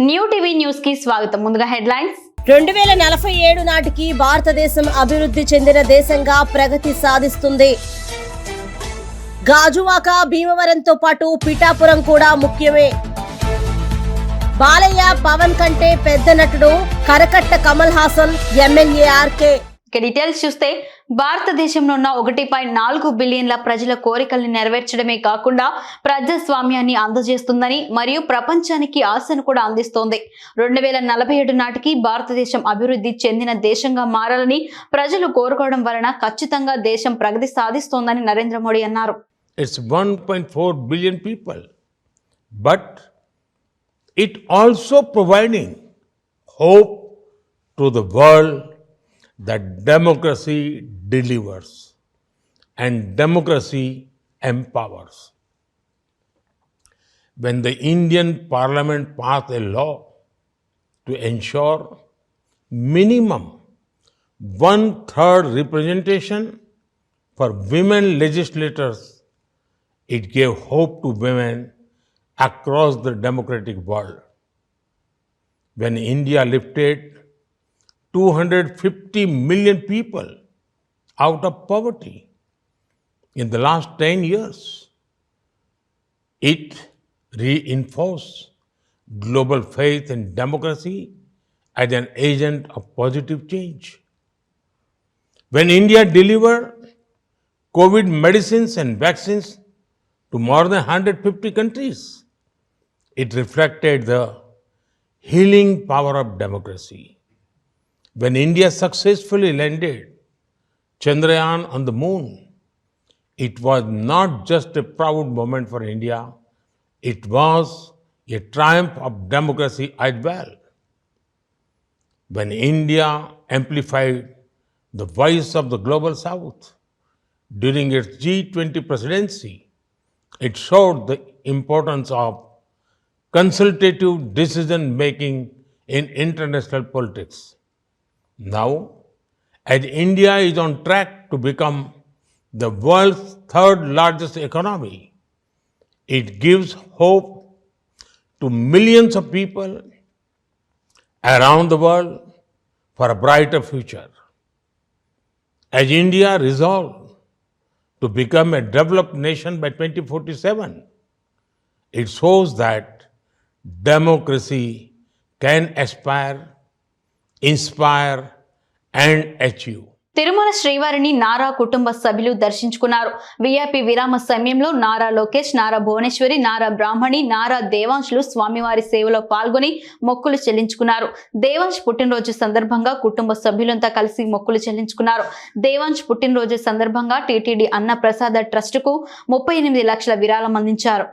New TV news కి స్వాగతం. ముందుగా హెడ్లైన్స్. 2047 నాటికి భారతదేశం అభివృద్ధి చెందిన దేశంగా ప్రగతి సాధిస్తుంది. గాజువాక, భీమవరంతో పాటు పిఠాపురం కూడా ముఖ్యమే. బాలయ్య పవన్ కంటే పెద్ద నటుడు కరకట్ట Kamal Haasan, MLA RK. Details చూస్తే భారతదేశంలో ఉన్న 1.4 బిలియన్ల ప్రజల కోరికల్ని నెరవేర్చడమే కాకుండా ప్రజాస్వామ్యాన్ని అందజేస్తుందని మరియు ప్రపంచానికి ఆశను కూడా అందిస్తోంది. 2047 నాటికి భారతదేశం అభివృద్ధి చెందిన దేశంగా మారాలని ప్రజలు కోరుకోవడం వలన ఖచ్చితంగా దేశం ప్రగతి సాధిస్తోందని నరేంద్ర మోడీ అన్నారు. It's 1.4 billion people, but it also providing hope to the world that democracy delivers and democracy empowers. When the Indian Parliament passed a law to ensure minimum 1/3 representation for women legislators, it gave hope to women across the democratic world. When India lifted 250 million people out of poverty in the last 10 years, it reinforced global faith in democracy as an agent of positive change. When India delivered COVID medicines and vaccines to more than 150 countries, it reflected the healing power of democracy. When India successfully landed Chandrayaan on the moon, it was not just a proud moment for India, it was a triumph of democracy as well. When India amplified the voice of the global South during its G20 presidency, it showed the importance of consultative decision making in international politics. Now, as India is on track to become the world's third largest economy, it gives hope to millions of people around the world for a brighter future. As India resolved to become a developed nation by 2047, it shows that democracy can aspire, inspire, and achieve. Tirumala శ్రీవారిని నారా కుటుంబ సభ్యులు దర్శించుకున్నారు. VIP విరామ సమయంలో నారా లోకేష్, నారా భువనేశ్వరి, నారా బ్రాహ్మణి, నారా దేవాంశులు స్వామివారి సేవలో పాల్గొని మొక్కులు చెల్లించుకున్నారు. దేవాంశ్ పుట్టినరోజు సందర్భంగా కుటుంబ సభ్యులంతా కలిసి మొక్కులు చెల్లించుకున్నారు. దేవాంశ్ పుట్టినరోజు సందర్భంగా టీటీడీ అన్న ప్రసాద ట్రస్టుకు 38 లక్షల విరాళం అందించారు.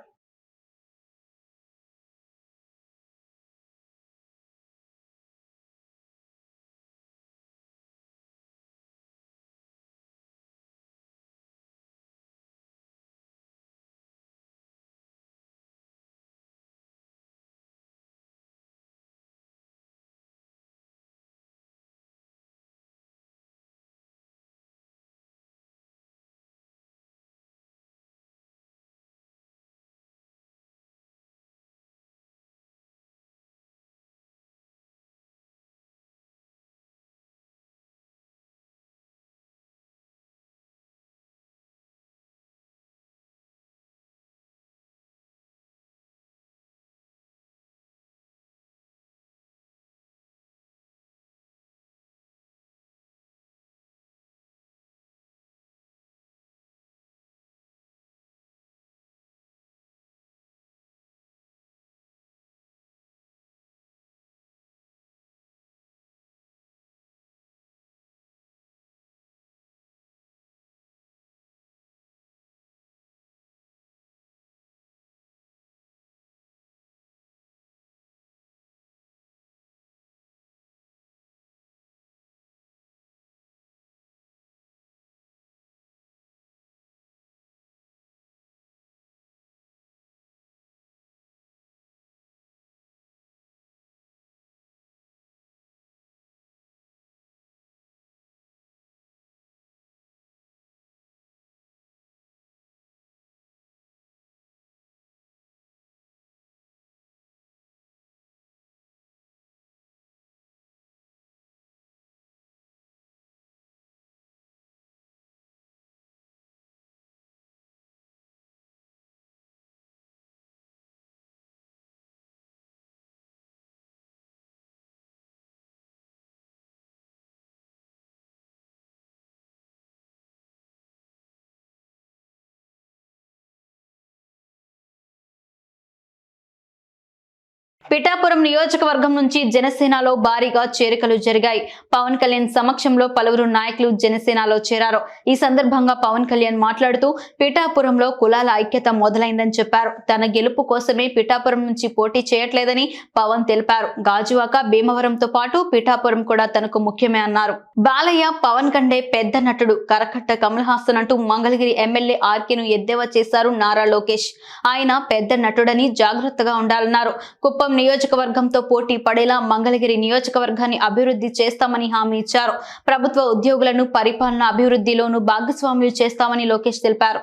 పిఠాపురం నియోజకవర్గం నుంచి జనసేనలో భారీగా చేరికలు జరిగాయి. పవన్ కళ్యాణ్ సమక్షంలో పలువురు నాయకులు జనసేనలో చేరారు. ఈ సందర్భంగా పవన్ కళ్యాణ్ మాట్లాడుతూ పిఠాపురంలో కులాల ఐక్యత మొదలైందని చెప్పారు. తన గెలుపు కోసమే పిఠాపురం నుంచి పోటీ చేయట్లేదని పవన్ తెలిపారు. గాజువాక, భీమవరంతో పాటు పిఠాపురం కూడా తనకు ముఖ్యమే అన్నారు. బాలయ్య పవన్ కంటే పెద్ద నటుడు, కరకట్ట కమల్ హాసన్ అంటూ మంగళగిరి ఎమ్మెల్యే ఆర్కేను ఎద్దేవా చేశారు నారా లోకేష్. ఆయన పెద్ద నటుడని జాగ్రత్తగా ఉండాలన్నారు. కుప్పం నియోజకవర్గంతో పోటీ పడేలా మంగళగిరి నియోజకవర్గాన్ని అభివృద్ధి చేస్తామని హామీ ఇచ్చారు. ప్రభుత్వ ఉద్యోగులను పరిపాలన అభివృద్ధిలోనూ భాగస్వామ్యం చేస్తామని లోకేష్ తెలిపారు.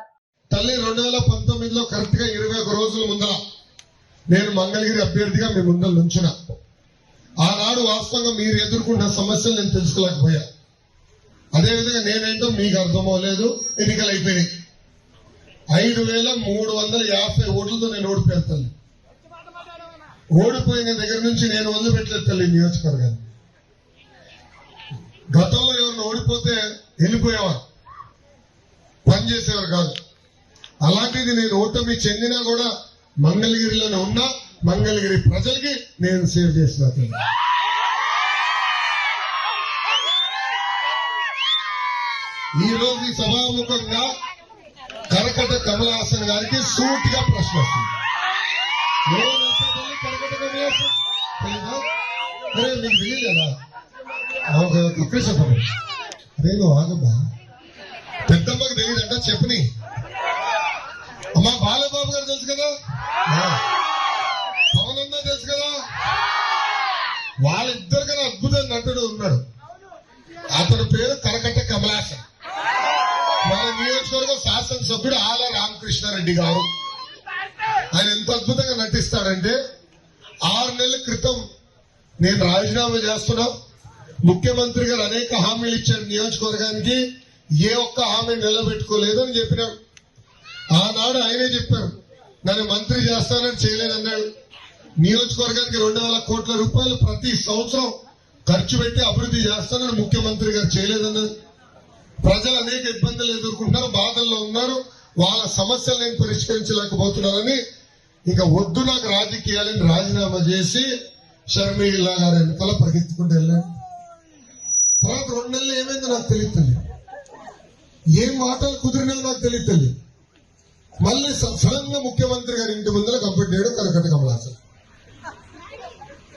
తల్లి 2019లో కరెక్ట్ గా 21 రోజుల ముందర నేను మంగళగిరి అభ్యర్థిగా మీ ముందర నుంచున్న. ఆనాడు వాస్తవంగా మీరు ఎదుర్కొన్న సమస్యలు నేను తెలుసుకోలేకపోయా. అదేవిధంగా నేనేంటో మీకు అర్థమవలేదు. ఎన్నికలు అయిపోయినాయి. 5350 ఓట్లతో నేను ఓడిపోయాను తల్లి. ఓడిపోయిన దగ్గర నుంచి నేను వదిలిపెట్టలేదు తల్లి నియోజకవర్గాన్ని. గతంలో ఎవరిని ఓడిపోతే వెళ్ళిపోయేవారు, పనిచేసేవారు కాదు. అలాంటిది నేను ఓటమి చెందినా కూడా మంగళగిరిలోనే ఉన్నా. మంగళగిరి ప్రజలకి నేను సేవ్ చేసిన తల్లి. ఈ రోజు ఈ సభాముఖంగా కరకట్ట కమల్ హాసన్ గారికి సూటిగా ప్రశ్న వస్తుంది. కరకట్ట కమల్ హాసన్ తెలీదా? అరే మీకు తెలియలేదా? ఇక్కడే చెప్పండి. అరే నువ్వు ఆగమ్మా, పెద్దమ్మకి తెలియదంట చెప్పని. అమ్మా బాలబాబు గారు తెలుసు కదా, పవన్ అన్నా తెలుసు కదా. వాళ్ళిద్దరికన్నా అద్భుతమైన నటుడు ఉన్నాడు. అతని పేరు కరకట్ట కమల్ హాసన్. మన నియోజకవర్గం శాసనసభ్యుడు ఆల రామకృష్ణారెడ్డి గారు. ఆయన ఎంత అద్భుతంగా నటిస్తాడంటే 6 నెలల క్రితం నేను రాజీనామా చేస్తున్నా, ముఖ్యమంత్రి గారు అనేక హామీలు ఇచ్చారు నియోజకవర్గానికి, ఏ ఒక్క హామీ నిలబెట్టుకోలేదు అని చెప్పినాడు. ఆనాడు ఆయనే చెప్పారు, నన్ను మంత్రి చేస్తానని చేయలేదన్నాడు. నియోజకవర్గానికి 2,000 కోట్ల రూపాయలు ప్రతి సంవత్సరం ఖర్చు పెట్టి అభివృద్ధి చేస్తానని ముఖ్యమంత్రి గారు చేయలేదన్నారు. ప్రజలు అనేక ఇబ్బందులు ఎదుర్కొంటున్నారు, బాధల్లో ఉన్నారు. వాళ్ళ సమస్యలు నేను పరిష్కరించలేకపోతున్నానని ఇంకా వద్దు నాకు రాజకీయాలని రాజీనామా చేసి షర్మిల గారి వెనకాల పరిగెత్తుకుంటూ వెళ్ళాను. తర్వాత 2 నెలలు ఏమైందో నాకు తెలియదు. ఏం మాటలు కుదిరినాయో నాకు తెలియదు. మళ్ళీ సడన్ గా ముఖ్యమంత్రి గారి ఇంటి ముందర కంప్లీట్ చేయడం కరకట్ట కమల్ హాసన్.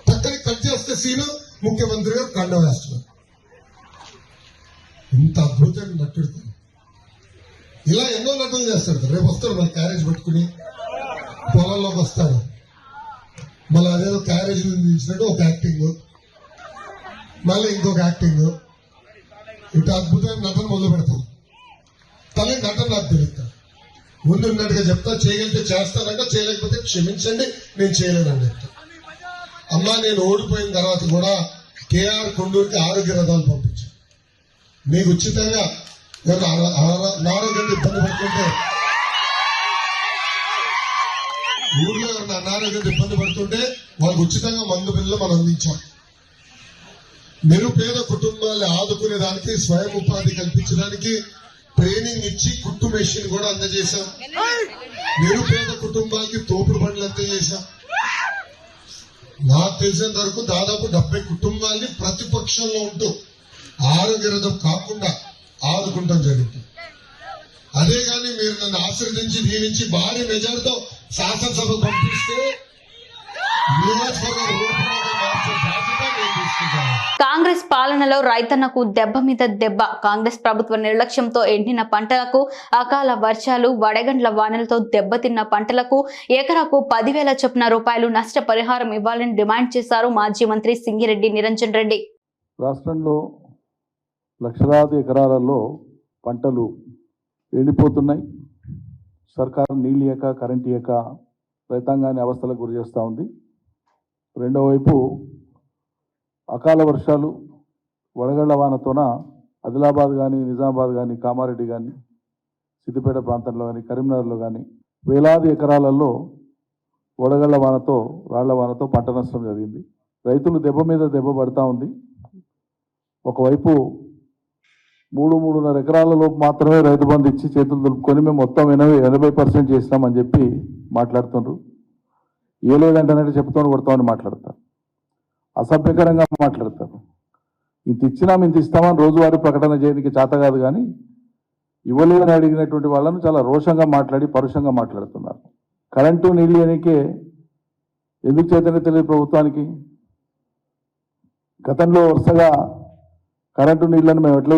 పక్కన కట్ చేస్తే సీను ముఖ్యమంత్రి గారు కండ వేస్తున్నారు. ఇంత అద్భుతమైన నటుడు. ఇలా ఎన్నో నటులు చేస్తాడు. రేపు వస్తాడు మళ్ళీ క్యారేజ్ పెట్టుకుని పొలంలోకి వస్తాడు. మళ్ళీ అదేదో క్యారేజ్ నిలిచినట్టు ఒక యాక్టింగ్, మళ్ళీ ఇంకొక యాక్టింగ్. ఇటు అద్భుతమైన నటన మొదలు పెడతాం. తల్లి నటన నాకు తెలుస్తాను. ముందున్నట్టుగా చెప్తా, చేయగలిగితే చేస్తానంట, చేయలేకపోతే క్షమించండి నేను చేయలేనండి. అమ్మా నేను ఓడిపోయిన తర్వాత కూడా కేఆర్ కొండూరుకి ఆరోగ్య రథాలు పంపించాను. మీకు ఉచితంగా అనారోగ్యంతో ఇబ్బంది పడుతుంటే, ఊర్లో ఎవరైనా అనారోగ్యంతో ఇబ్బంది పడుతుంటే వాళ్ళకి ఉచితంగా మందు బిల్లు మనం అందించాం. నిరుపేద కుటుంబాన్ని ఆదుకునే దానికి, స్వయం ఉపాధి కల్పించడానికి ట్రైనింగ్ ఇచ్చి కుట్టు మెషిన్ కూడా అందజేశాం. నిరుపేద కుటుంబాలకి తోపుడు బండ్లు అందజేశాం. నాకు తెలిసినంత వరకు దాదాపు 70 కుటుంబాలని ప్రతిపక్షంలో ఉంటూ ఆరోగ్య రథం కాకుండా ఆదుకుంటాం జరుగుతుంది. అదే కానీ మీరు నన్ను ఆశీర్వదించి దీవించి భారీ మెజార్టీతో శాసనసభకు పంపిస్తే కాంగ్రెస్ పాలనలో రైతన్నకు దెబ్బ మీద దెబ్బ. కాంగ్రెస్ ప్రభుత్వ నిర్లక్ష్యంతో ఎండిన పంటలకు, అకాల వర్షాలు, వడగండ్ల వానలతో దెబ్బతిన్న పంటలకు ఎకరాకు 10,000 చొప్పున రూపాయలు నష్టపరిహారం ఇవ్వాలని డిమాండ్ చేశారు మాజీ మంత్రి సింగిరెడ్డి నిరంజన్ రెడ్డి. రాష్ట్రంలో లక్షలాది ఎకరాలలో పంటలు ఎండిపోతున్నాయి. సర్కారు నీళ్ళు ఇయ్యక, కరెంట్ ఇయ్యక రైతాంగాన్ని అవస్థలకు గురి చేస్తూ ఉంది. రెండో వైపు అకాల వర్షాలు, వడగళ్ల వానతోన ఆదిలాబాద్ కానీ, నిజామాబాద్ కానీ, కామారెడ్డి కానీ, సిద్దిపేట ప్రాంతంలో కానీ, కరీంనగర్లో కానీ వేలాది ఎకరాలలో వడగళ్ల వానతో, రాళ్ల వానతో పంట నష్టం జరిగింది. రైతులు దెబ్బ మీద దెబ్బ పడతా ఉంది. ఒకవైపు 3-3.5 ఎకరాలలోపు మాత్రమే రైతు బంధు ఇచ్చి చేతులు దులుపుకొని మేము మొత్తం 80% చేసినామని చెప్పి మాట్లాడుతున్నారు. ఏ లేదంటే చెప్తాను కొడతామని మాట్లాడతారు, అసభ్యకరంగా మాట్లాడతారు. ఇంత ఇచ్చినాం ఇంత ఇస్తామని రోజువారీ ప్రకటన చేయడానికి చేత కాదు, కానీ ఇవ్వలేదని అడిగినటువంటి వాళ్ళను చాలా రోషంగా మాట్లాడి పరుషంగా మాట్లాడుతున్నారు. కరెంటు నీళ్ళు అనేకే ఎందుకు చేతనే తెలియదు ప్రభుత్వానికి. గతంలో వరుసగా కరెంటు నీళ్లను మేము ఎట్లా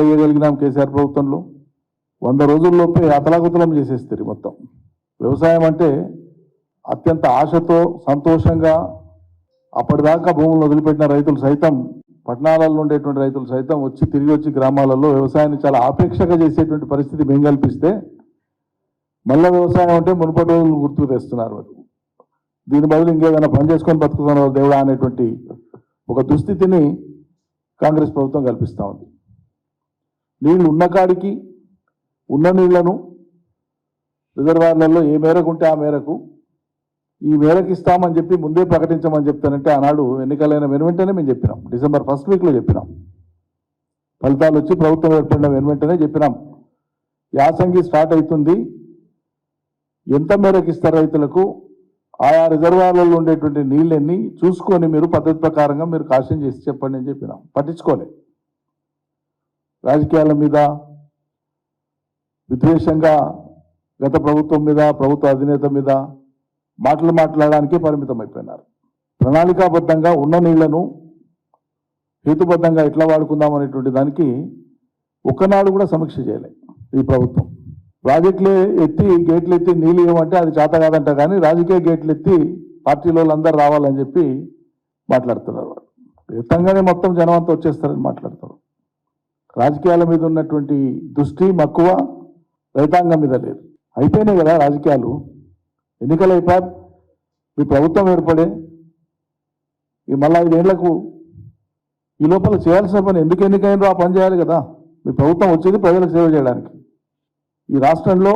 ఇవ్వగలిగినాం కేసీఆర్ ప్రభుత్వంలో? 100 రోజుల్లోపే అతలాకుతలం చేసేస్తారు మొత్తం. వ్యవసాయం అంటే అత్యంత ఆశతో సంతోషంగా అప్పటిదాకా భూములను వదిలిపెట్టిన రైతులు సైతం, పట్టణాలలో ఉండేటువంటి రైతులు సైతం తిరిగి వచ్చి గ్రామాలలో వ్యవసాయాన్ని చాలా ఆపేక్షగా చేసేటువంటి పరిస్థితి మేము కల్పిస్తే మళ్ళీ వ్యవసాయం అంటే మునుపటి రోజులు గుర్తుకు తెస్తున్నారు. దీని బదులు ఇంకేదైనా పని చేసుకొని బతుకుతున్నారు దేవుడా అనేటువంటి ఒక దుస్థితిని కాంగ్రెస్ ప్రభుత్వం కల్పిస్తూ ఉంది. నీళ్లు ఉన్న కాడికి ఉన్న నీళ్లను రిజర్వాయర్లలో ఏ మేరకు ఉంటే ఆ మేరకు ఈ మేరకు ఇస్తామని చెప్పి ముందే ప్రకటించమని చెప్తానంటే ఆనాడు ఎన్నికలైన వెనువెంటనే మేము చెప్పినాం. డిసెంబర్ 1st వీక్లో చెప్పినాం. ఫలితాలు వచ్చి ప్రభుత్వం ఏర్పడిన వెనువెంటనే చెప్పినాం, యాసంగి స్టార్ట్ అవుతుంది, ఎంత మేరకు ఇస్తారు రైతులకు, ఆయా రిజర్వాయర్లలో ఉండేటువంటి నీళ్ళన్నీ చూసుకొని మీరు పద్ధతి ప్రకారంగా మీరు కాషన్ చేసి చెప్పండి అని చెప్పినాం. పట్టించుకోలే. రాజకీయాల మీద విద్వేషంగా గత ప్రభుత్వం మీద, ప్రభుత్వ అధినేత మీద మాట్లాడడానికే పరిమితం అయిపోయినారు. ప్రణాళికాబద్ధంగా ఉన్న నీళ్లను హేతుబద్ధంగా ఎట్లా వాడుకుందాం అనేటువంటి దానికి ఒక్కనాడు కూడా సమీక్ష చేయలే ఈ ప్రభుత్వం. ప్రాజెక్టులే ఎత్తి గేట్లు ఎత్తి నీళ్ళు ఇవ్వమంటే అది చేత కాదంట, కానీ రాజకీయ గేట్లు ఎత్తి పార్టీలో అందరూ రావాలని చెప్పి మాట్లాడుతున్నారు. ఎత్తంగానే మొత్తం జనం అంతా వచ్చేస్తారని మాట్లాడతారు. రాజకీయాల మీద ఉన్నటువంటి దృష్టి మక్కువ రైతాంగం మీద లేదు. అయిపోయినాయి కదా రాజకీయాలు, ఎన్నికలు అయిపోయారు, మీ ప్రభుత్వం ఏర్పడే ఈ మళ్ళీ 5 ఏళ్లకు ఈ లోపల చేయాల్సిన పని ఎందుకు ఎన్నికైనో ఆ పని చేయాలి కదా. మీ ప్రభుత్వం వచ్చేది ప్రజలకు సేవ చేయడానికి. ఈ రాష్ట్రంలో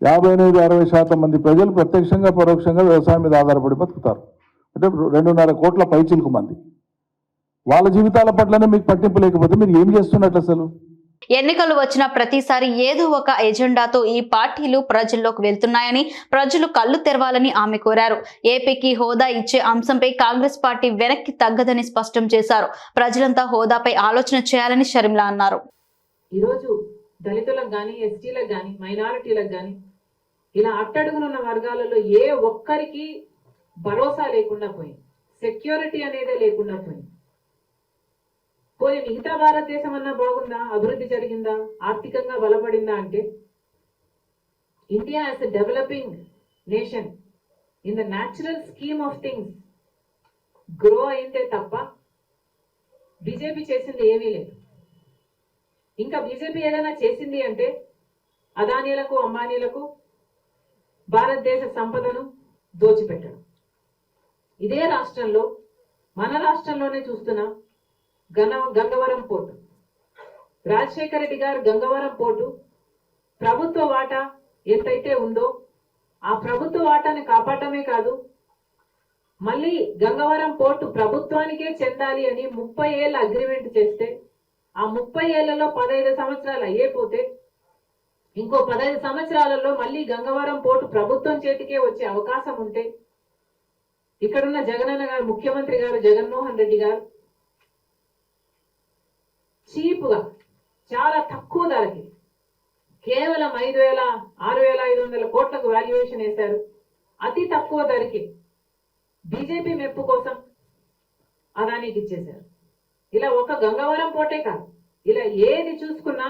59-60% మంది ప్రజలు ప్రత్యక్షంగా పరోక్షంగా వ్యవసాయం మీద ఆధారపడి బతుకుతారు. అంటే 2.5 కోట్ల పైచిలకు మంది. వాళ్ళ జీవితాల పట్లనే మీకు పట్టింపు లేకపోతే మీరు ఏం చేస్తున్నట్లు అసలు? ఎన్నికలు వచ్చిన ప్రతిసారి ఏదో ఒక ఎజెండాతో ఈ పార్టీలు ప్రజల్లోకి వెళ్తున్నాయని, ప్రజలు కళ్ళు తెరవాలని ఆమె కోరారు. ఏపీకి హోదా ఇచ్చే అంశంపై కాంగ్రెస్ పార్టీ వెనక్కి తగ్గదని స్పష్టం చేశారు. ప్రజలంతా హోదాపై ఆలోచన చేయాలని షర్మిల అన్నారు. ఈరోజు దళితులకు కానీ, ఎస్టీలకు కానీ, మైనారిటీలకు కానీ ఇలా అట్టడుగునున్న వర్గాలలో ఏ ఒక్కరికి భరోసా లేకుండా పోయింది, సెక్యూరిటీ అనేదే లేకుండా పోయింది. పోయి మిగతా భారతదేశం అన్నా బాగుందా, అభివృద్ధి జరిగిందా, ఆర్థికంగా బలపడిందా అంటే India as a developing nation in the natural scheme of things grow అయిందే తప్ప బీజేపీ చేసింది ఏమీ లేదు. ఇంకా బీజేపీ ఏదైనా చేసింది అంటే అదానీలకు, అంబానీలకు భారతదేశ సంపదను దోచిపెట్టడం. ఇదే రాష్ట్రంలో, మన రాష్ట్రంలోనే చూస్తున్నాం గంగవరం పోర్టు. రాజశేఖర రెడ్డి గారు గంగవరం పోర్టు ప్రభుత్వ వాటా ఎంతైతే ఉందో ఆ ప్రభుత్వ వాటాని కాపాడటమే కాదు, మళ్ళీ గంగవరం పోర్టు ప్రభుత్వానికే చెందాలి అని 30 ఏళ్ల అగ్రిమెంట్ చేస్తే ఆ 30 ఏళ్లలో 15 సంవత్సరాలు అయ్యేపోతే ఇంకో 15 సంవత్సరాలలో మళ్ళీ గంగవరం పోర్టు ప్రభుత్వం చేతికే వచ్చే అవకాశం ఉంటే ఇక్కడున్న జగనన్న గారు, ముఖ్యమంత్రి గారు జగన్మోహన్ రెడ్డి గారు చీప్ గా చాలా తక్కువ ధరకి కేవలం 6,500 కోట్లకు వాల్యుయేషన్ వేశారు. అతి తక్కువ ధరకి బీజేపీ మెప్పు కోసం అదానికి ఇచ్చేశారు. ఇలా ఒక గంగవరం పోటే కాదు, ఇలా ఏది చూసుకున్నా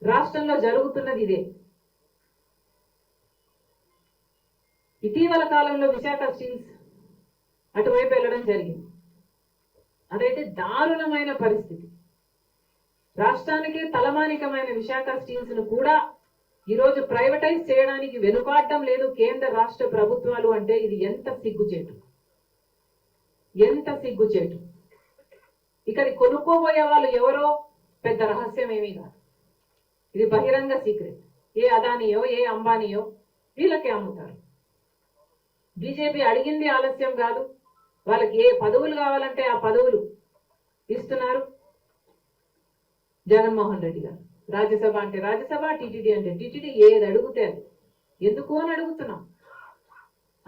రాష్ట్రంలో జరుగుతున్నది ఇదే. ఇటీవల కాలంలో విశాఖ స్టీల్స్ అటువైపు వెళ్ళడం జరిగింది. అదైతే దారుణమైన పరిస్థితి. రాష్ట్రానికి తలమానికమైన విశాఖ స్టీల్స్ ను కూడా ఈరోజు ప్రైవేటైజ్ చేయడానికి వెనుకాడటం లేదు కేంద్ర రాష్ట్ర ప్రభుత్వాలు. అంటే ఇది ఎంత సిగ్గుచేటు, ఎంత సిగ్గుచేటు. ఇక్కడ కొనుక్కోబోయే వాళ్ళు ఎవరో పెద్ద రహస్యం ఏమీ కాదు, ఇది బహిరంగ సీక్రెట్. ఏ అదానియో ఏ అంబానీయో వీళ్ళకే అమ్ముతారు. బీజేపీ అడిగింది ఆలస్యం కాదు, వాళ్ళకి ఏ పదవులు కావాలంటే ఆ పదవులు ఇస్తున్నారు. జగన్మోహన్ రెడ్డి గారు రాజ్యసభ అంటే రాజ్యసభ, టీటీడీ అంటే టీటీడీ, ఏది అడిగితే అది. ఎందుకు అని అడుగుతున్నాం.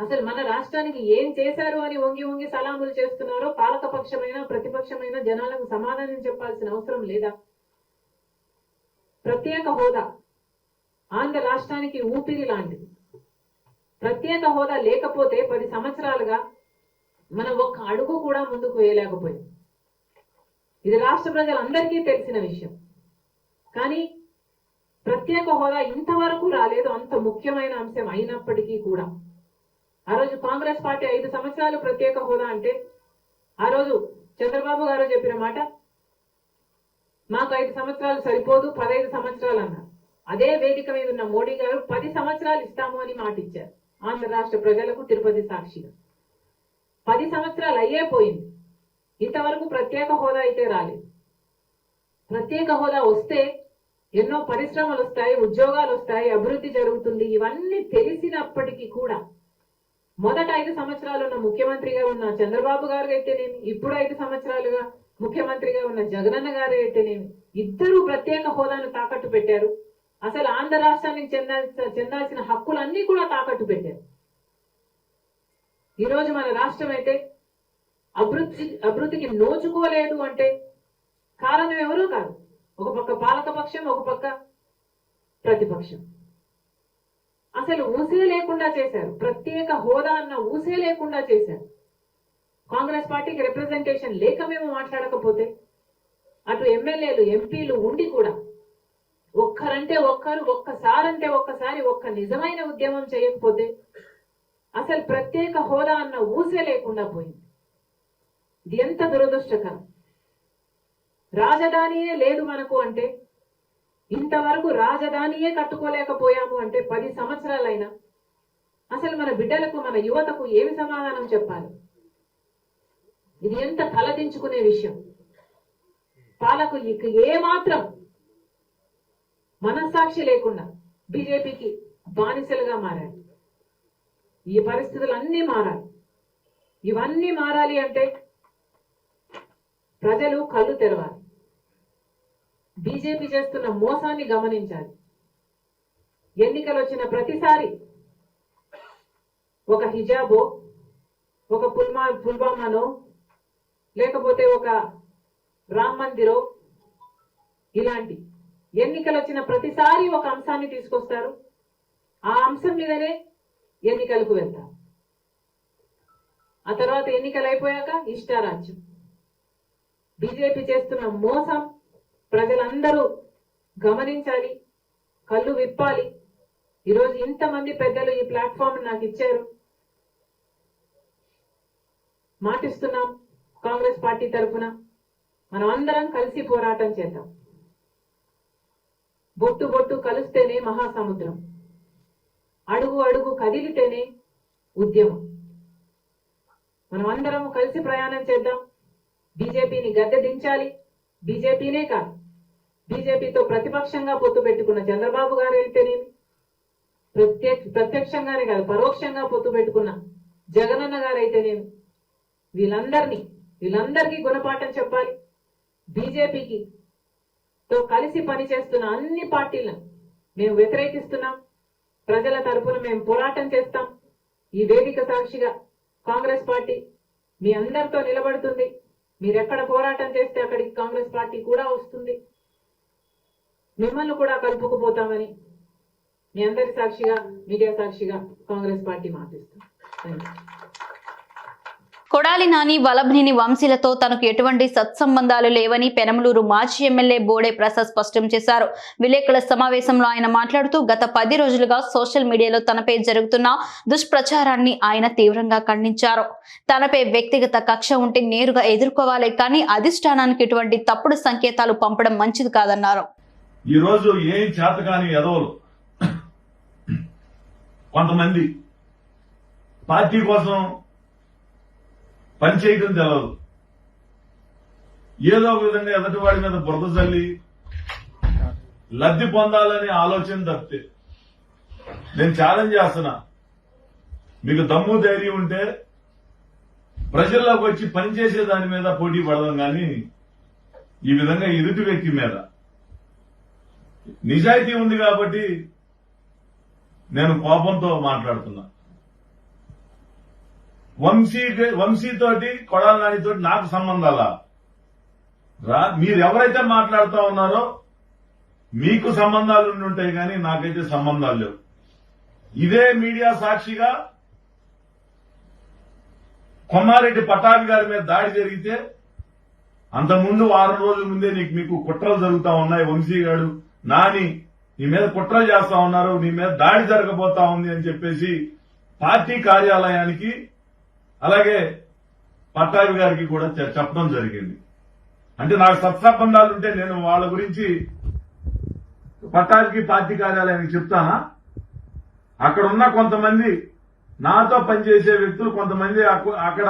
అసలు మన రాష్ట్రానికి ఏం చేశారు అని వంగి వంగి సలాములు చేస్తున్నారో పాలకపక్షమైన ప్రతిపక్షమైన జనాలకు సమాధానం చెప్పాల్సిన అవసరం లేదా? ప్రత్యేక హోదా ఆంధ్ర రాష్ట్రానికి ఊపిరి లాంటిది. ప్రత్యేక హోదా లేకపోతే 10 సంవత్సరాలుగా మనం ఒక్క అడుగు కూడా ముందుకు వేయలేకపోయాం. ఇది రాష్ట్ర ప్రజలందరికీ తెలిసిన విషయం. కానీ ప్రత్యేక హోదా ఇంతవరకు రాలేదు. అంత ముఖ్యమైన అంశం అయినప్పటికీ కూడా ఆ రోజు కాంగ్రెస్ పార్టీ 5 సంవత్సరాలు ప్రత్యేక హోదా అంటే ఆ రోజు చంద్రబాబు గారు చెప్పిన మాట, మాకు 5 సంవత్సరాలు సరిపోదు, 15 సంవత్సరాలు అన్నారు. అదే వేదిక మీద ఉన్న మోడీ గారు 10 సంవత్సరాలు ఇస్తాము అని మాట ఇచ్చారు ఆంధ్ర రాష్ట్ర ప్రజలకు తిరుపతి సాక్షిగా. 10 సంవత్సరాలు అయ్యే పోయింది, ఇంతవరకు ప్రత్యేక హోదా అయితే రాలేదు. ప్రత్యేక హోదా వస్తే ఎన్నో పరిశ్రమలు వస్తాయి, ఉద్యోగాలు వస్తాయి, అభివృద్ధి జరుగుతుంది. ఇవన్నీ తెలిసినప్పటికీ కూడా మొదట 5 సంవత్సరాలు ఉన్న ముఖ్యమంత్రిగా ఉన్న చంద్రబాబు గారు అయితేనేమి, ఇప్పుడు 5 సంవత్సరాలుగా ముఖ్యమంత్రిగా ఉన్న జగనన్న గారు అయితేనేమి, ఇద్దరు ప్రత్యేక హోదాను తాకట్టు పెట్టారు. అసలు ఆంధ్ర రాష్ట్రానికి చెందాల్సిన హక్కులన్నీ కూడా తాకట్టు పెట్టారు. ఈరోజు మన రాష్ట్రం అయితే అభివృద్ధికి నోచుకోలేదు అంటే కారణం ఎవరూ కాదు. ఒక పక్క పాలకపక్షం, ఒక పక్క ప్రతిపక్షం. అసలు ఊసే లేకుండా చేశారు. ప్రత్యేక హోదా అన్న ఊసే లేకుండా చేశారు. కాంగ్రెస్ పార్టీకి రిప్రజెంటేషన్ లేక మేము మాట్లాడకపోతే, అటు ఎమ్మెల్యేలు ఎంపీలు ఉండి కూడా ఒక్కరంటే ఒక్కరు, ఒక్కసారంటే ఒక్కసారి ఒక్క నిజమైన ఉద్యమం చేయకపోతే అసలు ప్రత్యేక హోదా అన్న ఊసే లేకుండా పోయింది. ఇది ఎంత దురదృష్టకరం. రాజధానియే లేదు మనకు అంటే, ఇంతవరకు రాజధానియే కట్టుకోలేకపోయాము అంటే 10 సంవత్సరాలైనా అసలు మన బిడ్డలకు, మన యువతకు ఏమి సమాధానం చెప్పాలి? ఇది ఎంత తలదించుకునే విషయం. పాలకులకు ఏమాత్రం మనస్సాక్షి లేకుండా బీజేపీకి బానిసలుగా మారారు. ఈ పరిస్థితులన్నీ మారాలి. ఇవన్నీ మారాలి అంటే ప్రజలు కళ్ళు తెరవాలి. బీజేపీ చేస్తున్న మోసాన్ని గమనించాలి. ఎన్నికలు వచ్చిన ప్రతిసారి ఒక హిజాబో, ఒక పుల్వామానో, లేకపోతే ఒక రామ్ మందిరో, ఇలాంటి ఎన్నికలు వచ్చిన ప్రతిసారి ఒక అంశాన్ని తీసుకొస్తారు. ఆ అంశం మీదనే ఎన్నికలకు వెళ్తారు. ఆ తర్వాత ఎన్నికలు అయిపోయాక ఇష్టారాజ్యం. బీజేపీ చేస్తున్న మోసం ప్రజలందరూ గమనించాలి, కళ్ళు విప్పాలి. ఈరోజు ఇంతమంది పెద్దలు ఈ ప్లాట్ఫామ్ నాకు ఇచ్చారు. మాటిస్తున్నాం, కాంగ్రెస్ పార్టీ తరఫున మనం అందరం కలిసి పోరాటం చేద్దాం. బొట్టు బొట్టు కలిస్తేనే మహాసముద్రం, అడుగు అడుగు కదిలితేనే ఉద్యమం. మనం అందరం కలిసి ప్రయాణం చేద్దాం. బీజేపీని గద్దె దించాలి. బీజేపీనే కాదు, బీజేపీతో ప్రతిపక్షంగా పొత్తు పెట్టుకున్న చంద్రబాబు గారు అయితేనేమి, ప్రత్యక్షంగానే కాదు పరోక్షంగా పొత్తు పెట్టుకున్న జగనన్న గారు అయితేనేమి, వీళ్ళందరికీ గుణపాఠం చెప్పాలి. బీజేపీకి తో కలిసి పనిచేస్తున్న అన్ని పార్టీలను మేము వ్యతిరేకిస్తున్నాం. ప్రజల తరపున మేము పోరాటం చేస్తాం. ఈ వేదిక సాక్షిగా కాంగ్రెస్ పార్టీ మీ అందరితో నిలబడుతుంది. మీరెక్కడ పోరాటం చేస్తే అక్కడికి కాంగ్రెస్ పార్టీ కూడా వస్తుంది. మిమ్మల్ని కూడా కలుపుకుపోతామని మీ అందరి సాక్షిగా, మీడియా సాక్షిగా కాంగ్రెస్ పార్టీ మాటిస్తుంది. కొడాలి నాని, వల్లభనేని వంశీలతో తనకు ఎటువంటి సత్సంబంధాలు లేవని పెనమలూరు మాజీ ఎమ్మెల్యే బోడే ప్రసాద్ స్పష్టం చేశారు. విలేకరుల సమావేశంలో ఆయన మాట్లాడుతూ గత 10 రోజులుగా సోషల్ మీడియాలో తనపై జరుగుతున్న దుష్ప్రచారాన్ని ఆయన తీవ్రంగా ఖండించారు. తనపై వ్యక్తిగత కక్ష ఉంటే నేరుగా ఎదుర్కోవాలి, కానీ అధిష్టానానికి ఇటువంటి తప్పుడు సంకేతాలు పంపడం మంచిది కాదన్నారు. ఈ రోజు ఏం చేతకాని ఎదవలు కొంతమంది పార్టీ కోసం పనిచేయడం తెలదు, ఏదో ఒక విధంగా ఎదుటివాడి మీద బురద చల్లి లబ్ధి పొందాలనే ఆలోచన తప్పితే నేను ఛాలెంజ్ చేస్తున్నా. మీకు దమ్ము ధైర్యం ఉంటే ప్రజల్లోకి వచ్చి పనిచేసే దాని మీద పోటీ పడదాం, కానీ ఈ విధంగా ఎదుటి వ్యక్తి మీద నిజాయితీ ఉంది కాబట్టి నేను కోపంతో మాట్లాడుతున్నా. వంశీతోటి కొడాలి నానితోటి నాకు సంబంధాలా? మీరు ఎవరైతే మాట్లాడుతూ ఉన్నారో మీకు సంబంధాలు ఉండి ఉంటాయి, కానీ నాకైతే సంబంధాలు లేవు. ఇదే మీడియా సాక్షిగా కొమ్మారెడ్డి పటాభి గారి మీద దాడి జరిగితే అంతకుముందు వారం రోజుల ముందే మీకు కుట్రలు జరుగుతా ఉన్నాయి. వంశీ గారు నాని నీ మీద కుట్రలు చేస్తా ఉన్నారు, నీ మీద దాడి జరగబోతా ఉంది అని చెప్పేసి పార్టీ కార్యాలయానికి అలాగే పట్టాభి గారికి కూడా చెప్పడం జరిగింది. అంటే నాకు సత్సంబంధాలుంటే నేను వాళ్ళ గురించి పట్టాభికి పార్టీ కార్యాలయానికి చెప్తానా? అక్కడ ఉన్న కొంతమంది నాతో పనిచేసే వ్యక్తులు కొంతమంది అక్కడ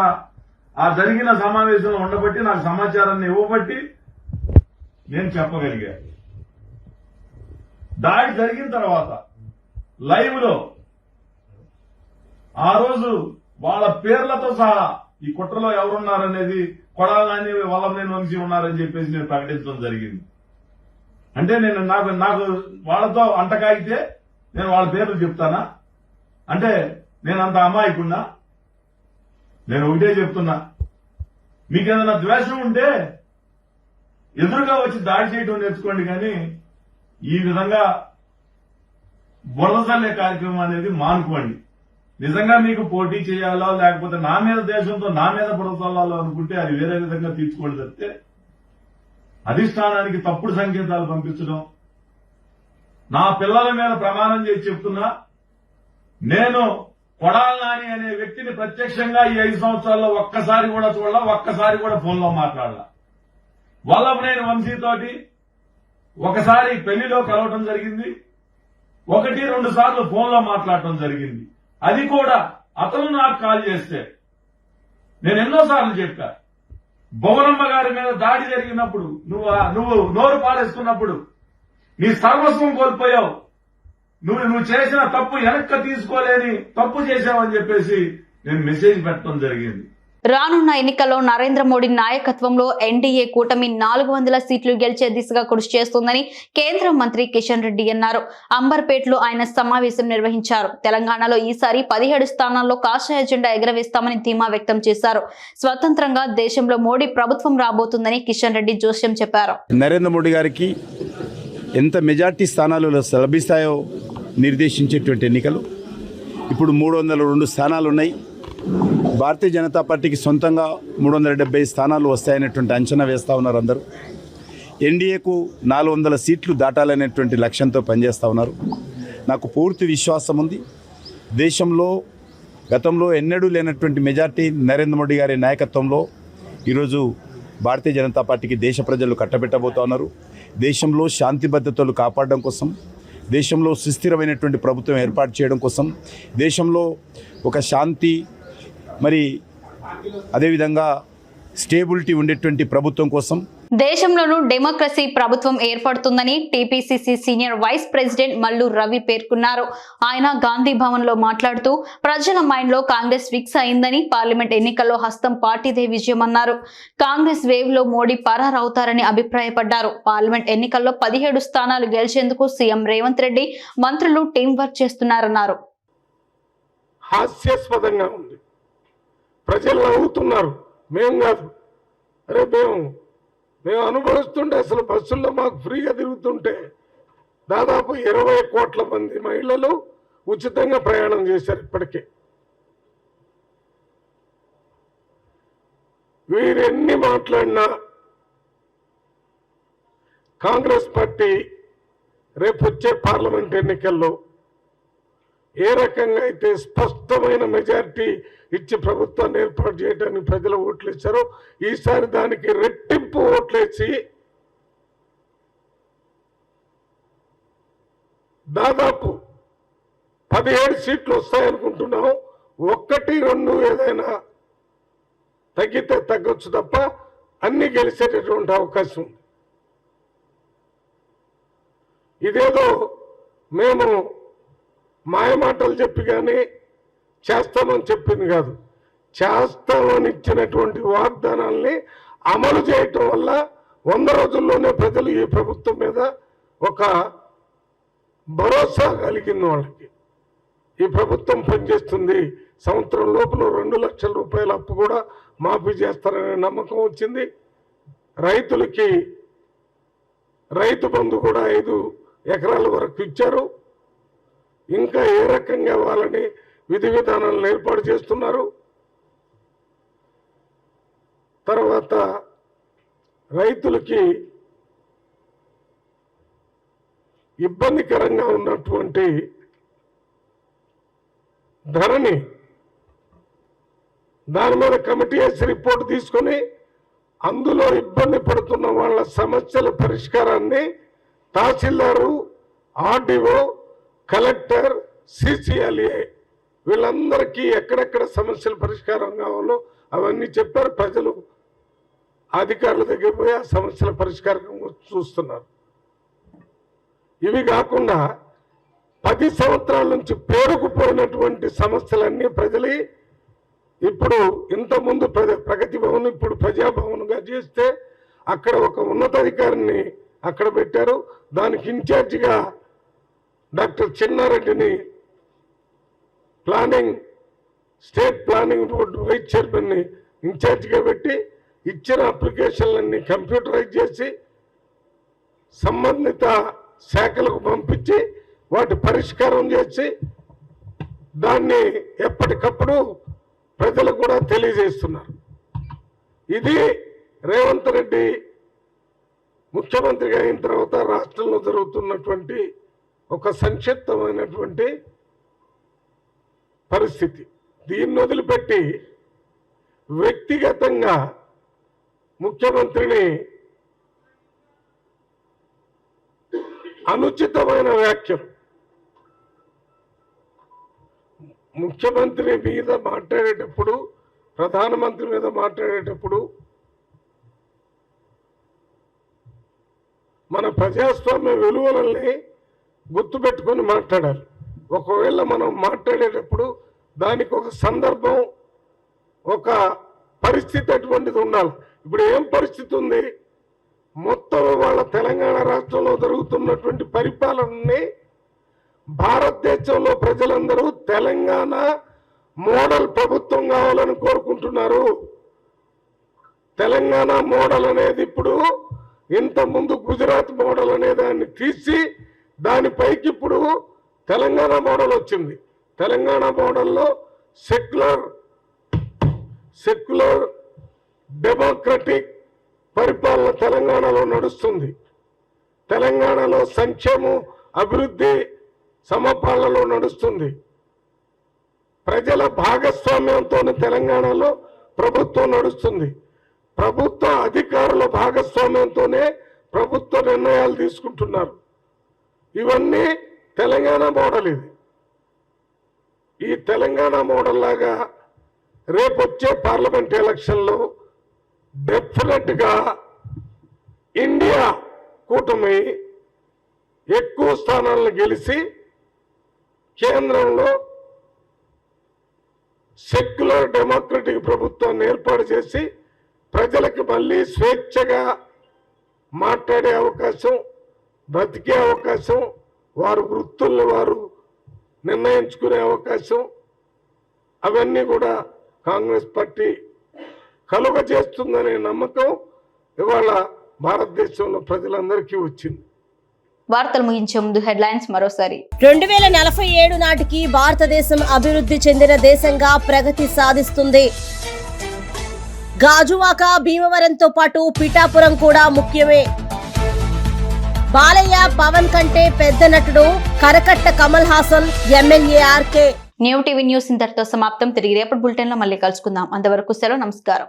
ఆ జరిగిన సమావేశంలో ఉండబట్టి నాకు సమాచారాన్ని ఇవ్వబట్టి నేను చెప్పగలిగా. దాడి జరిగిన తర్వాత లైవ్ లో ఆ రోజు వాళ్ళ పేర్లతో సహా ఈ కుట్రలో ఎవరున్నారనేది కొడాలి నాని వల్లభనేని వంశీ ఉన్నారని చెప్పేసి నేను ప్రకటించడం జరిగింది. అంటే నేను నాకు వాళ్ళతో అంటకాగితే నేను వాళ్ళ పేర్లు చెప్తానా? అంటే నేను అంత అమాయకున్నా? నేను ఒకటే చెప్తున్నా, మీకేదైనా ద్వేషం ఉంటే ఎదురుగా వచ్చి దాడి చేయడం నేర్చుకోండి, కానీ ఈ విధంగా బురదలే కార్యక్రమం అనేది మానుకోండి. నిజంగా మీకు పోటీ చేయాలో లేకపోతే నా మీద దేశంతో నా మీద బురదల్లాలో అనుకుంటే అది వేరే విధంగా తీర్చుకోండి తప్పితే అధిష్టానానికి తప్పుడు సంకేతాలు పంపించడం. నా పిల్లల మీద ప్రమాణం చేసి చెప్తున్నా, నేను కొడాలి నాని అనే వ్యక్తిని ప్రత్యక్షంగా ఈ 5 సంవత్సరాల్లో ఒక్కసారి కూడా చూడాల, ఒక్కసారి కూడా ఫోన్లో మాట్లాడాల. వల్లభనేని వంశీతోటి ఒకసారి పెళ్లిలో కలవటం జరిగింది, 1-2 సార్లు ఫోన్లో మాట్లాడటం జరిగింది. అది కూడా అతను నాకు కాల్ చేస్తే నేను ఎన్నోసార్లు చెప్పా, భువనమ్మ గారి మీద దాడి జరిగినప్పుడు నువ్వు నోరు పారేసుకున్నప్పుడు నీ సర్వస్వం కోల్పోయావు, నువ్వు చేసిన తప్పు వెనక్కి తీసుకోలేని తప్పు చేశావని చెప్పేసి నేను మెసేజ్ పెట్టడం జరిగింది. రానున్న ఎన్నికల్లో నరేంద్ర మోడీ నాయకత్వంలో ఎన్డీఏ కూటమి 400 సీట్లు గెలిచే దిశగా కృషి చేస్తోందని కేంద్ర మంత్రి కిషన్ రెడ్డి అన్నారు. అంబర్పేటలో ఆయన సమావేశం నిర్వహించారు. తెలంగాణలో ఈసారి 17 స్థానాల్లో కాషాయ జెండా ఎగరవేస్తామని ధీమా వ్యక్తం చేశారు. స్వతంత్రంగా దేశంలో మోడీ ప్రభుత్వం రాబోతుందని కిషన్ రెడ్డి జోస్యం చెప్పారు. నరేంద్ర మోడీ గారికి ఎంత మెజార్టీ స్థానాలు లభిస్తాయో నిర్దేశించేటువంటి ఎన్నికలు. ఇప్పుడు 302 స్థానాలు ఉన్నాయి. భారతీయ జనతా పార్టీకి సొంతంగా 370 స్థానాలు వస్తాయనేటువంటి అంచనా వేస్తూ ఉన్నారు అందరూ. ఎన్డీఏకు 400 సీట్లు దాటాలనేటువంటి లక్ష్యంతో పనిచేస్తూ ఉన్నారు. నాకు పూర్తి విశ్వాసం ఉంది. దేశంలో గతంలో ఎన్నడూ లేనటువంటి మెజార్టీ నరేంద్ర మోడీ గారి నాయకత్వంలో ఈరోజు భారతీయ జనతా పార్టీకి దేశ ప్రజలు కట్టబెట్టబోతూ ఉన్నారు. దేశంలో శాంతి భద్రతలు కాపాడడం కోసం, దేశంలో సుస్థిరమైనటువంటి ప్రభుత్వం ఏర్పాటు చేయడం కోసం, దేశంలో ఒక శాంతి మరి అదేవిధంగా స్టేబిలిటీ ఉండేటువంటి ప్రభుత్వం కోసం దేశంలోనూ డెమోక్రసీ ప్రభుత్వం ఏర్పడుతుందని TPCC senior vice president Mallu Ravi పేర్కొన్నారు. ఆయన గాంధీ భవన్ లో మాట్లాడుతూ ప్రజల మైండ్ లో కాంగ్రెస్ ఫిక్స్ అయిందని, పార్లమెంట్ ఎన్నికల్లో హస్తం పార్టీదే విజయమన్నారు. కాంగ్రెస్ వేవ్ లో మోడీ పరారవుతారని అభిప్రాయపడ్డారు. పార్లమెంట్ ఎన్నికల్లో 17 స్థానాలు గెలిచేందుకు సీఎం రేవంత్ రెడ్డి మంత్రులు టీం వర్క్ చేస్తున్నారన్నారు. హాస్యాస్పదంగా ఉంది. ప్రజలు నవ్వుతున్నారు, మేము కాదు. అరే మేము అనుభవిస్తుంటే అసలు బస్సుల్లో మాకు ఫ్రీగా తిరుగుతుంటే దాదాపు 20 కోట్ల మంది మహిళలు ఉచితంగా ప్రయాణం చేశారు. ఇప్పటికే వీరెన్ని మాట్లాడినా కాంగ్రెస్ పార్టీ రేపు వచ్చే పార్లమెంట్ ఎన్నికల్లో ఏ రకంగా అయితే స్పష్టమైన మెజారిటీ ఇచ్చి ప్రభుత్వాన్ని ఏర్పాటు చేయడానికి ప్రజలు ఓట్లు ఇచ్చారో, ఈసారి దానికి రెట్టింపు ఓట్లేసి దాదాపు 17 సీట్లు వస్తాయనుకుంటున్నాం. 1-2 ఏదైనా తగ్గితే తగ్గొచ్చు తప్ప అన్ని గెలిచేటటువంటి అవకాశం ఉంది. ఇదేదో మేము మాయమాటలు చెప్పి కానీ చేస్తామని చెప్పింది కాదు. చేస్తామని ఇచ్చినటువంటి వాగ్దానాల్ని అమలు చేయటం వల్ల 100 రోజుల్లోనే ప్రజలు ఈ ప్రభుత్వం మీద ఒక భరోసా కలిగింది. వాళ్ళకి ఈ ప్రభుత్వం పనిచేస్తుంది, సంవత్సరం లోపల 2 లక్షల రూపాయల అప్పు కూడా మాఫీ చేస్తారనే నమ్మకం వచ్చింది. రైతులకి రైతు బంధు కూడా 5 ఎకరాల వరకు ఇచ్చారు. ఇంకా ఏ రకంగా వాళ్ళని విధి విధానాలను ఏర్పాటు చేస్తున్నారు. తర్వాత రైతులకి ఇబ్బందికరంగా ఉన్నటువంటి ధరని దాని మీద కమిటీ వేసి రిపోర్ట్ తీసుకొని అందులో ఇబ్బంది పడుతున్న వాళ్ళ సమస్యల పరిష్కారాన్ని తహసీల్దారు, ఆర్డీఓ, కలెక్టర్, సిసిఎల్ఏ వీళ్ళందరికీ ఎక్కడెక్కడ సమస్యల పరిష్కారం కావాలో అవన్నీ చెప్పారు. ప్రజలు అధికారుల దగ్గర పోయి ఆ సమస్యల పరిష్కారం చూస్తున్నారు. ఇవి కాకుండా 10 సంవత్సరాల నుంచి పేరుకుపోయినటువంటి సమస్యలన్నీ ప్రజలు ఇప్పుడు ఇంతకుముందు ప్రగతి భవన్ ఇప్పుడు ప్రజాభవన్గా చేస్తే అక్కడ ఒక ఉన్నతాధికారిని అక్కడ పెట్టారు. దానికి ఇన్ఛార్జిగా డాక్టర్ చిన్నారెడ్డిని స్టేట్ ప్లానింగ్ బోర్డు వైస్ చైర్మన్ని ఇన్ఛార్జిగా పెట్టి ఇచ్చిన అప్లికేషన్లన్నీ కంప్యూటరైజ్ చేసి సంబంధిత శాఖలకు పంపించి వాటి పరిష్కారం చేసి దాన్ని ఎప్పటికప్పుడు ప్రజలకు కూడా తెలియజేస్తున్నారు. ఇది రేవంత్ రెడ్డి ముఖ్యమంత్రిగా అయిన తర్వాత రాష్ట్రంలో జరుగుతున్నటువంటి ఒక సంక్షిప్తమైనటువంటి పరిస్థితి. దీన్ని వదిలిపెట్టి వ్యక్తిగతంగా ముఖ్యమంత్రిని అనుచితమైన వ్యాఖ్యలు ముఖ్యమంత్రి మీద మాట్లాడేటప్పుడు, ప్రధానమంత్రి మీద మాట్లాడేటప్పుడు మన ప్రజాస్వామ్య విలువలని గుర్తుపెట్టుకొని మాట్లాడాలి. ఒకవేళ మనం మాట్లాడేటప్పుడు దానికి ఒక సందర్భం, ఒక పరిస్థితి అటువంటిది ఉండాలి. ఇప్పుడు ఏం పరిస్థితి ఉంది? మొత్తం వాళ్ళ తెలంగాణ రాష్ట్రంలో జరుగుతున్నటువంటి పరిపాలనని భారతదేశంలో ప్రజలందరూ తెలంగాణ మోడల్ ప్రభుత్వం కావాలని కోరుకుంటున్నారు. తెలంగాణ మోడల్ అనేది ఇప్పుడు ఇంతకుముందు గుజరాత్ మోడల్ అనే దాన్ని తీసి దానిపైకి ఇప్పుడు తెలంగాణ మోడల్ వచ్చింది. తెలంగాణ మోడల్లో సెక్యులర్ డెమోక్రటిక్ పరిపాలన తెలంగాణలో నడుస్తుంది. తెలంగాణలో సంక్షేమం, అభివృద్ధి సమపాలనలో నడుస్తుంది. ప్రజల భాగస్వామ్యంతో తెలంగాణలో ప్రభుత్వం నడుస్తుంది. ప్రభుత్వ అధికారుల భాగస్వామ్యంతోనే ప్రభుత్వ నిర్ణయాలు తీసుకుంటున్నారు. ఇవన్నీ తెలంగాణ మోడల్. ఈ తెలంగాణ మోడల్ లాగా రేపు వచ్చే పార్లమెంట్ ఎలక్షన్లో డెఫినెట్గా ఇండియా కూటమి ఎక్కువ స్థానాలను గెలిచి కేంద్రంలో సెక్యులర్ డెమోక్రటిక్ ప్రభుత్వాన్ని ఏర్పాటు చేసి ప్రజలకు మళ్ళీ స్వేచ్ఛగా మాట్లాడే అవకాశం, బ్రతికే అవకాశం, వారు వృత్తుల్ని వారు నిర్ణయించుకునే అవకాశం, అవన్నీ కూడా కాంగ్రెస్ పార్టీ కలుగజేస్తుందనే నమ్మకం ఇవాళ భారతదేశంలో ప్రజలందరికీ వచ్చింది. వార్తలు ముగించే ముందు హెడ్లైన్స్ మరోసారి. 2047 నాటికి భారతదేశం అభివృద్ధి చెందిన దేశంగా ప్రగతి సాధిస్తుంది. గాజువాక, భీమవరంతో పాటు పిఠాపురం కూడా ముఖ్యమే. బాలయ్య పవన్ కంటే పెద్ద నటుడు కరకట్ట Kamal Haasan, MLA RK. New TV news ఇంతటితో సమాప్తం. తిరిగి రేపటి బులెటిన్ లో మళ్ళీ కలుసుకుందాం. అంతవరకు సెలవు. నమస్కారం.